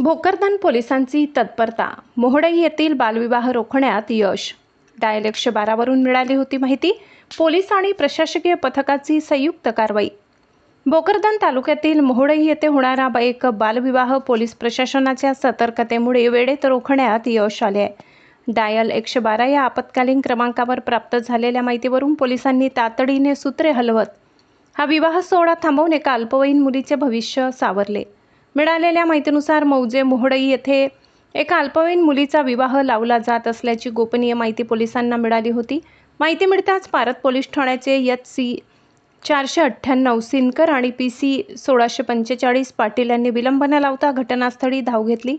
भोकरदन पोलिसांची तत्परता, मोहोडई येथील बालविवाह रोखण्यात यश. डायल 112 वरून मिळाली होती माहिती. पोलीस आणि प्रशासकीय पथकाची संयुक्त कारवाई. भोकरदन तालुक्यातील मोहोडई येथे होणारा एक बालविवाह पोलीस प्रशासनाच्या सतर्कतेमुळे वेळेत रोखण्यात यश आले आहे. डायल 112 या आपत्कालीन क्रमांकावर प्राप्त झालेल्या माहितीवरून पोलिसांनी तातडीने सूत्रे हलवत हा विवाह सोहळा थांबवून एका अल्पवयीन मुलीचे भविष्य सावरले. मिळालेल्या माहितीनुसार मौजे मोहोडई येथे एका अल्पवयीन मुलीचा विवाह लावला जात असल्याची गोपनीय माहिती पोलिसांना मिळाली होती. माहिती मिळताच पारत पोलीस ठाण्याचे SC 498 सिनकर आणि PC 1645 पाटील यांनी विलंब न लावता घटनास्थळी धाव घेतली.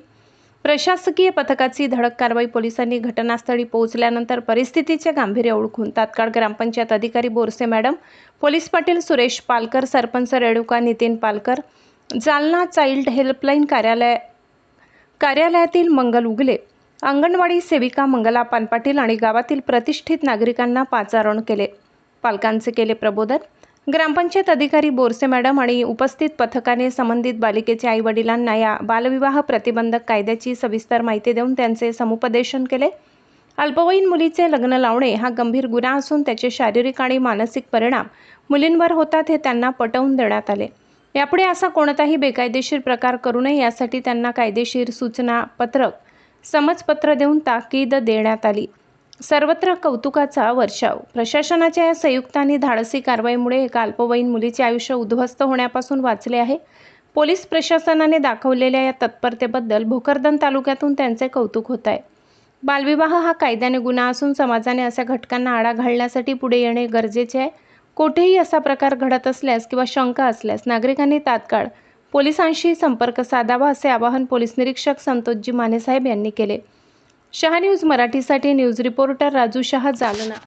प्रशासकीय पथकाची धडक कारवाई. पोलिसांनी घटनास्थळी पोहोचल्यानंतर परिस्थितीचे गांभीर्य ओळखून तात्काळ ग्रामपंचायत अधिकारी Borse madam, police Patil Suresh Palkar, sarpanch Renuka Nitin Palkar, Jalna child helpline कार्यालयातील मंगल उगले, अंगणवाडी सेविका मंगला पानपाटील आणि गावातील प्रतिष्ठित नागरिकांना पाचारण केले. पालकांचे केले प्रबोधन. ग्रामपंचायत अधिकारी बोरसे मॅडम आणि उपस्थित पथकाने संबंधित बालिकेच्या आईवडिलांना या बालविवाह प्रतिबंधक कायद्याची सविस्तर माहिती देऊन त्यांचे समुपदेशन केले. अल्पवयीन मुलीचे लग्न लावणे हा गंभीर गुन्हा असून त्याचे शारीरिक आणि मानसिक परिणाम मुलींवर होतात हे त्यांना पटवून देण्यात आले. यापुढे असा कोणताही बेकायदेशीर प्रकार करू नये यासाठी त्यांना कायदेशीर सूचना, पत्रक, समजपत्र देऊन ताकीद देण्यात आली. सर्वत्र कौतुकाचा वर्षाव. प्रशासनाच्या या संयुक्त आणि धाडसी कारवाईमुळे एका अल्पवयीन मुलीचे आयुष्य उद्ध्वस्त होण्यापासून वाचले आहे. पोलीस प्रशासनाने दाखवलेल्या या तत्परतेबद्दल भोकरदन तालुक्यातून त्यांचे कौतुक होत आहे. बालविवाह हा कायद्याने गुन्हा असून समाजाने अशा घटकांना आळा घालण्यासाठी पुढे येणे गरजेचे आहे. कोठेही असा प्रकार घडत असल्यास किंवा शंका असल्यास नागरिकांनी तात्काळ पोलिसांशी संपर्क साधावा असे आवाहन पोलीस निरीक्षक संतोषजी माने साहेब यांनी केले. शहा न्यूज मराठीसाठी न्यूज रिपोर्टर राजू शहा, जालना.